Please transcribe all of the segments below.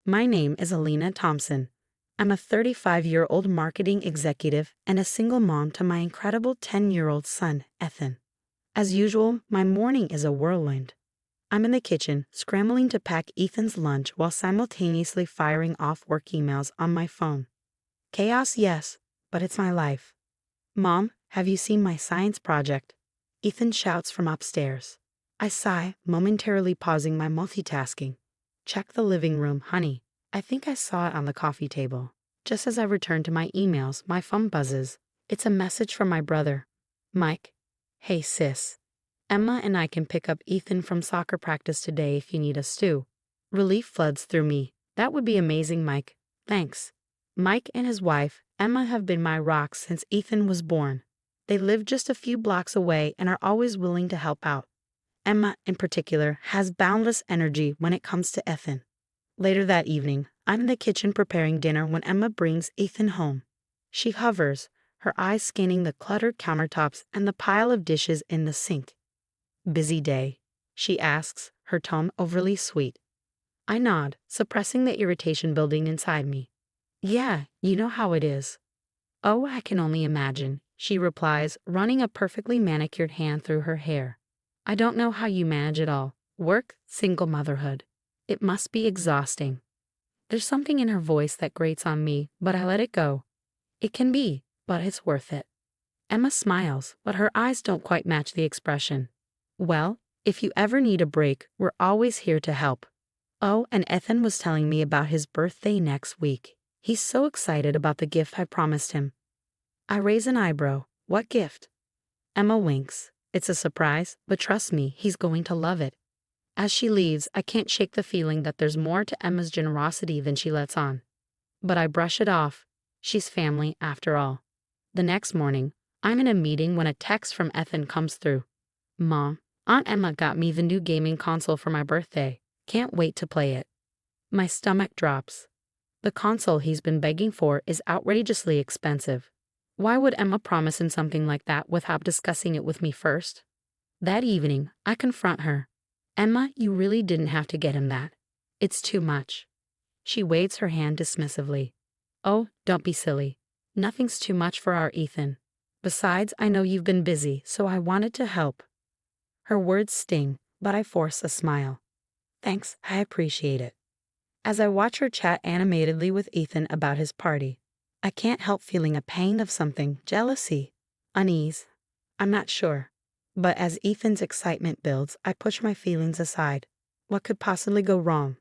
My name is Alina Thompson. I'm a 35-year-old marketing executive and a single mom to my incredible 10-year-old son, Ethan. As usual, my morning is a whirlwind. I'm in the kitchen, scrambling to pack Ethan's lunch while simultaneously firing off work emails on my phone. Chaos, yes, but it's my life. Mom, have you seen my science project? Ethan shouts from upstairs. I sigh, momentarily pausing my multitasking. Check the living room, honey. I think I saw it on the coffee table. Just as I return to my emails, my phone buzzes. It's a message from my brother. Mike. Hey sis. Emma and I can pick up Ethan from soccer practice today if you need us to. Relief floods through me. That would be amazing, Mike. Thanks. Mike and his wife, Emma, have been my rock since Ethan was born. They live just a few blocks away and are always willing to help out. Emma, in particular, has boundless energy when it comes to Ethan. Later that evening, I'm in the kitchen preparing dinner when Emma brings Ethan home. She hovers, her eyes scanning the cluttered countertops and the pile of dishes in the sink. Busy day? She asks, her tone overly sweet. I nod, suppressing the irritation building inside me. Yeah, you know how it is. Oh, I can only imagine, she replies, running a perfectly manicured hand through her hair. I don't know how you manage it all. Work, single motherhood. It must be exhausting. There's something in her voice that grates on me, but I let it go. It can be, but it's worth it. Emma smiles, but her eyes don't quite match the expression. Well, if you ever need a break, we're always here to help. Oh, and Ethan was telling me about his birthday next week. He's so excited about the gift I promised him. I raise an eyebrow. What gift? Emma winks. It's a surprise, but trust me, he's going to love it. As she leaves, I can't shake the feeling that there's more to Emma's generosity than she lets on. But I brush it off. She's family, after all. The next morning, I'm in a meeting when a text from Ethan comes through. Mom, Aunt Emma got me the new gaming console for my birthday. Can't wait to play it. My stomach drops. The console he's been begging for is outrageously expensive. Why would Emma promise him something like that without discussing it with me first? That evening, I confront her. Emma, you really didn't have to get him that. It's too much. She waves her hand dismissively. Oh, don't be silly. Nothing's too much for our Ethan. Besides, I know you've been busy, so I wanted to help. Her words sting, but I force a smile. Thanks, I appreciate it. As I watch her chat animatedly with Ethan about his party, I can't help feeling a pang of something, jealousy, unease. I'm not sure. But as Ethan's excitement builds, I push my feelings aside. What could possibly go wrong?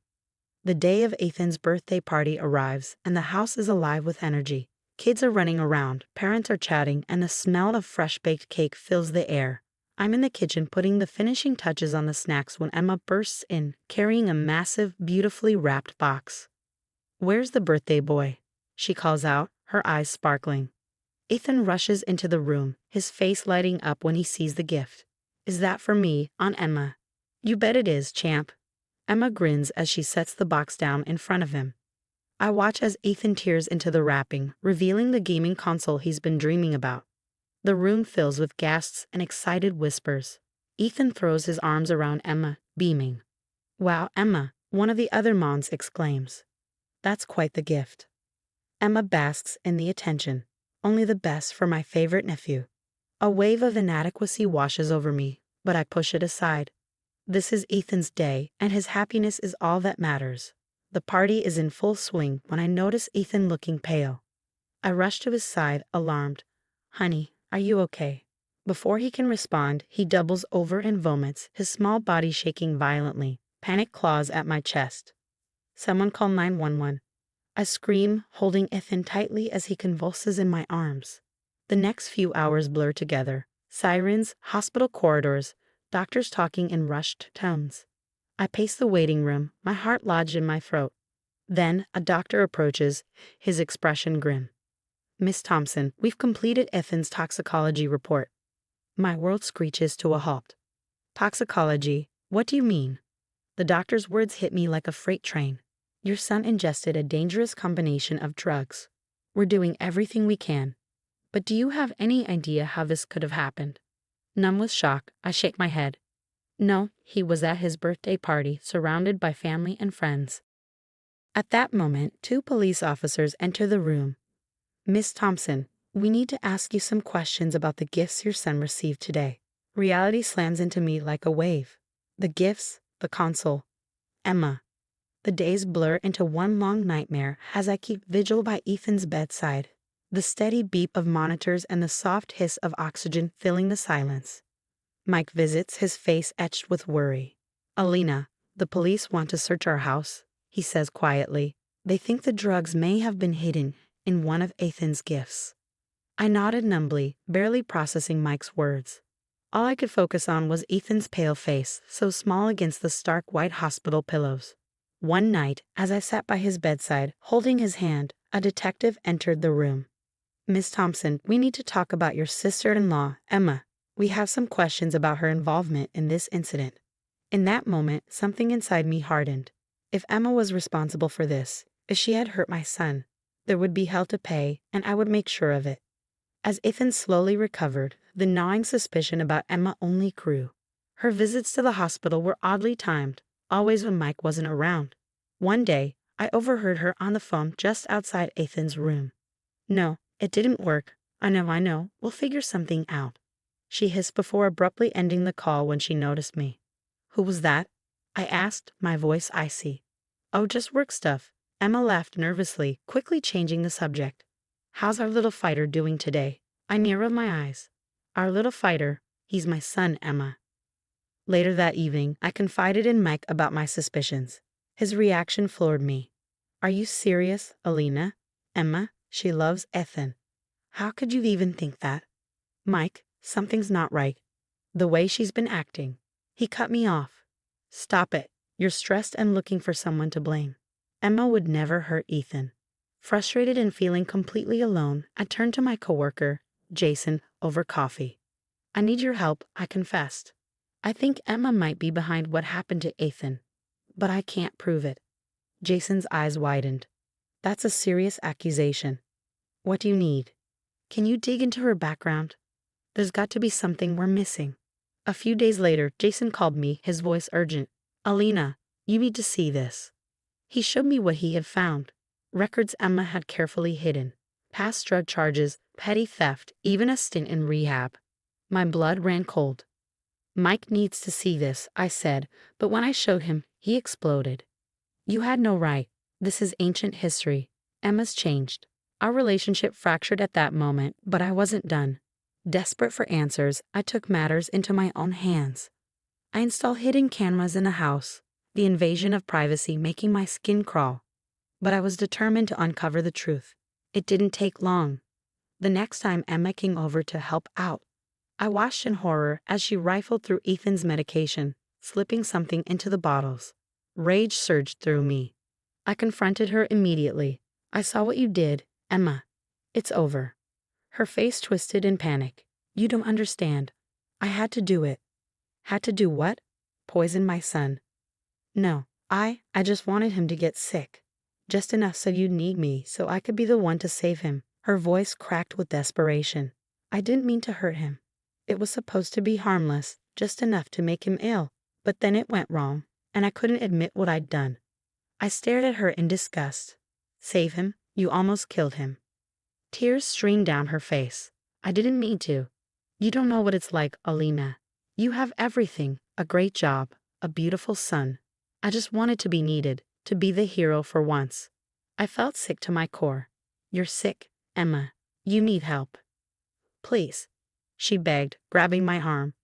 The day of Ethan's birthday party arrives, and the house is alive with energy. Kids are running around, parents are chatting, and the smell of fresh-baked cake fills the air. I'm in the kitchen putting the finishing touches on the snacks when Emma bursts in, carrying a massive, beautifully wrapped box. Where's the birthday boy? She calls out, her eyes sparkling. Ethan rushes into the room, his face lighting up when he sees the gift. Is that for me, Aunt Emma? You bet it is, champ. Emma grins as she sets the box down in front of him. I watch as Ethan tears into the wrapping, revealing the gaming console he's been dreaming about. The room fills with gasps and excited whispers. Ethan throws his arms around Emma, beaming. Wow, Emma, one of the other moms exclaims. That's quite the gift. Emma basks in the attention. Only the best for my favorite nephew. A wave of inadequacy washes over me, but I push it aside. This is Ethan's day, and his happiness is all that matters. The party is in full swing when I notice Ethan looking pale. I rush to his side, alarmed. Honey, are you okay? Before he can respond, he doubles over and vomits, his small body shaking violently. Panic claws at my chest. Someone call 911. I scream, holding Ethan tightly as he convulses in my arms. The next few hours blur together. Sirens, hospital corridors, doctors talking in rushed tones. I pace the waiting room, my heart lodged in my throat. Then a doctor approaches, his expression grim. Miss Thompson, we've completed Ethan's toxicology report. My world screeches to a halt. Toxicology? What do you mean? The doctor's words hit me like a freight train. Your son ingested a dangerous combination of drugs. We're doing everything we can. But do you have any idea how this could have happened? Numb with shock, I shake my head. No, he was at his birthday party, surrounded by family and friends. At that moment, two police officers enter the room. Miss Thompson, we need to ask you some questions about the gifts your son received today. Reality slams into me like a wave. The gifts, the console, Emma. The days blur into one long nightmare as I keep vigil by Ethan's bedside. The steady beep of monitors and the soft hiss of oxygen filling the silence. Mike visits, his face etched with worry. Alina, the police want to search our house, he says quietly. They think the drugs may have been hidden in one of Ethan's gifts. I nodded numbly, barely processing Mike's words. All I could focus on was Ethan's pale face, so small against the stark white hospital pillows. One night, as I sat by his bedside, holding his hand, a detective entered the room. Miss Thompson, we need to talk about your sister-in-law, Emma. We have some questions about her involvement in this incident. In that moment, something inside me hardened. If Emma was responsible for this, if she had hurt my son, there would be hell to pay, and I would make sure of it. As Ethan slowly recovered, the gnawing suspicion about Emma only grew. Her visits to the hospital were oddly timed, always when Mike wasn't around. One day, I overheard her on the phone just outside Ethan's room. No, it didn't work. I know. We'll figure something out. She hissed before abruptly ending the call when she noticed me. Who was that? I asked, my voice icy. Oh, just work stuff. Emma laughed nervously, quickly changing the subject. How's our little fighter doing today? I narrowed my eyes. Our little fighter, he's my son, Emma. Later that evening, I confided in Mike about my suspicions. His reaction floored me. Are you serious, Alina? Emma, she loves Ethan. How could you even think that? Mike, something's not right. The way she's been acting. He cut me off. Stop it. You're stressed and looking for someone to blame. Emma would never hurt Ethan. Frustrated and feeling completely alone, I turned to my coworker, Jason, over coffee. I need your help, I confessed. I think Emma might be behind what happened to Ethan, but I can't prove it. Jason's eyes widened. That's a serious accusation. What do you need? Can you dig into her background? There's got to be something we're missing. A few days later, Jason called me, his voice urgent. Alina, you need to see this. He showed me what he had found. Records Emma had carefully hidden. Past drug charges, petty theft, even a stint in rehab. My blood ran cold. Mike needs to see this, I said, but when I showed him, he exploded. You had no right. This is ancient history. Emma's changed. Our relationship fractured at that moment, but I wasn't done. Desperate for answers, I took matters into my own hands. I installed hidden cameras in the house, the invasion of privacy making my skin crawl. But I was determined to uncover the truth. It didn't take long. The next time Emma came over to help out, I watched in horror as she rifled through Ethan's medication, slipping something into the bottles. Rage surged through me. I confronted her immediately. I saw what you did, Emma. It's over. Her face twisted in panic. You don't understand. I had to do it. Had to do what? Poison my son. No, I just wanted him to get sick. Just enough so you'd need me, so I could be the one to save him. Her voice cracked with desperation. I didn't mean to hurt him. It was supposed to be harmless, just enough to make him ill. But then it went wrong, and I couldn't admit what I'd done. I stared at her in disgust. Save him? You almost killed him. Tears streamed down her face. I didn't mean to. You don't know what it's like, Alina. You have everything, a great job, a beautiful son. I just wanted to be needed, to be the hero for once. I felt sick to my core. You're sick, Emma. You need help. Please, she begged, grabbing my arm.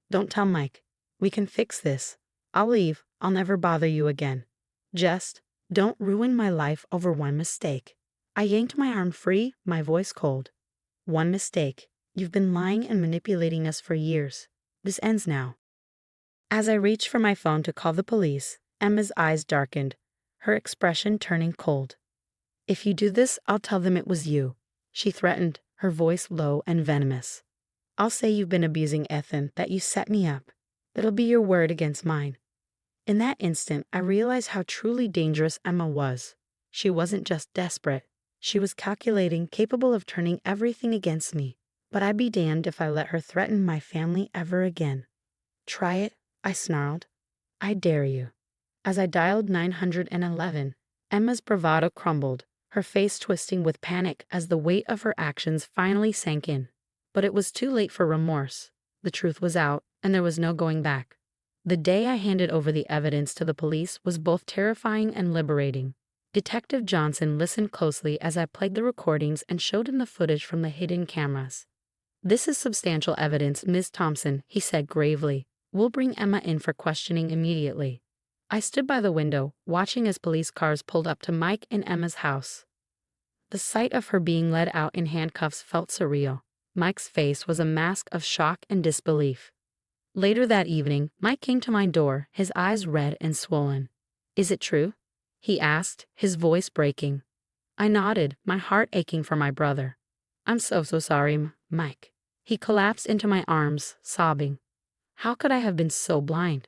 Don't tell Mike. We can fix this. I'll leave. I'll never bother you again. Just don't ruin my life over one mistake. I yanked my arm free, my voice cold. One mistake. You've been lying and manipulating us for years. This ends now. As I reached for my phone to call the police, Emma's eyes darkened, her expression turning cold. If you do this, I'll tell them it was you, she threatened, her voice low and venomous. I'll say you've been abusing Ethan, that you set me up. That'll be your word against mine. In that instant, I realized how truly dangerous Emma was. She wasn't just desperate. She was calculating, capable of turning everything against me. But I'd be damned if I let her threaten my family ever again. Try it, I snarled. I dare you. As I dialed 911, Emma's bravado crumbled, her face twisting with panic as the weight of her actions finally sank in. But it was too late for remorse. The truth was out, and there was no going back. The day I handed over the evidence to the police was both terrifying and liberating. Detective Johnson listened closely as I played the recordings and showed him the footage from the hidden cameras. "This is substantial evidence, Ms. Thompson," he said gravely. "We'll bring Emma in for questioning immediately." I stood by the window, watching as police cars pulled up to Mike and Emma's house. The sight of her being led out in handcuffs felt surreal. Mike's face was a mask of shock and disbelief. Later that evening, Mike came to my door, his eyes red and swollen. "Is it true?" he asked, his voice breaking. I nodded, my heart aching for my brother. "I'm so sorry, Mike." He collapsed into my arms, sobbing. How could I have been so blind?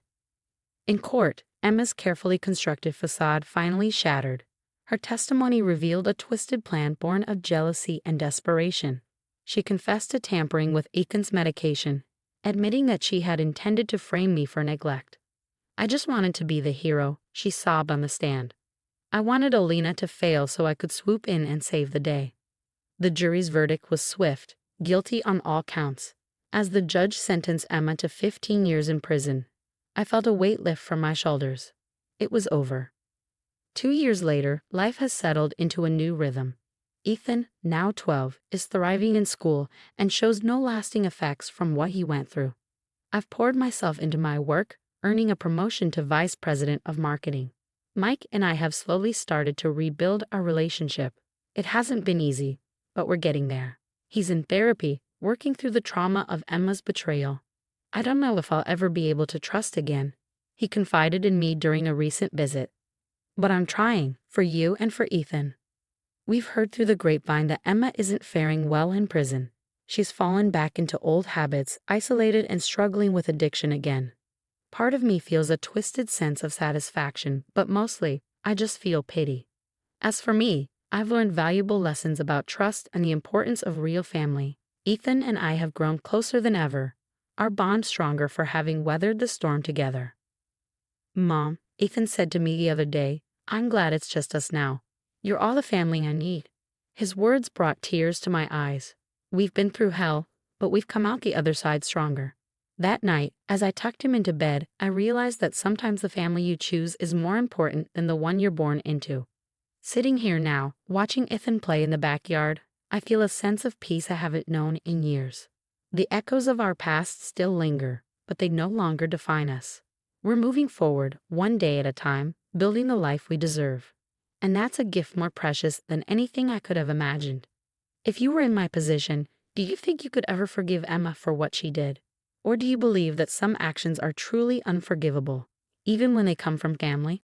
In court, Emma's carefully constructed facade finally shattered. Her testimony revealed a twisted plan born of jealousy and desperation. She confessed to tampering with Ethan's medication, admitting that she had intended to frame me for neglect. "I just wanted to be the hero," she sobbed on the stand. "I wanted Alina to fail so I could swoop in and save the day." The jury's verdict was swift, guilty on all counts. As the judge sentenced Emma to 15 years in prison, I felt a weight lift from my shoulders. It was over. 2 years later, life has settled into a new rhythm. Ethan, now 12, is thriving in school and shows no lasting effects from what he went through. I've poured myself into my work, earning a promotion to vice president of marketing. Mike and I have slowly started to rebuild our relationship. It hasn't been easy, but we're getting there. He's in therapy, working through the trauma of Emma's betrayal. "I don't know if I'll ever be able to trust again," he confided in me during a recent visit. "But I'm trying, for you and for Ethan." We've heard through the grapevine that Emma isn't faring well in prison. She's fallen back into old habits, isolated and struggling with addiction again. Part of me feels a twisted sense of satisfaction, but mostly, I just feel pity. As for me, I've learned valuable lessons about trust and the importance of real family. Ethan and I have grown closer than ever, our bond stronger for having weathered the storm together. "Mom," Ethan said to me the other day, "I'm glad it's just us now. You're all the family I need." His words brought tears to my eyes. We've been through hell, but we've come out the other side stronger. That night, as I tucked him into bed, I realized that sometimes the family you choose is more important than the one you're born into. Sitting here now, watching Ethan play in the backyard, I feel a sense of peace I haven't known in years. The echoes of our past still linger, but they no longer define us. We're moving forward, one day at a time, building the life we deserve. And that's a gift more precious than anything I could have imagined. If you were in my position, do you think you could ever forgive Emma for what she did? Or do you believe that some actions are truly unforgivable, even when they come from family?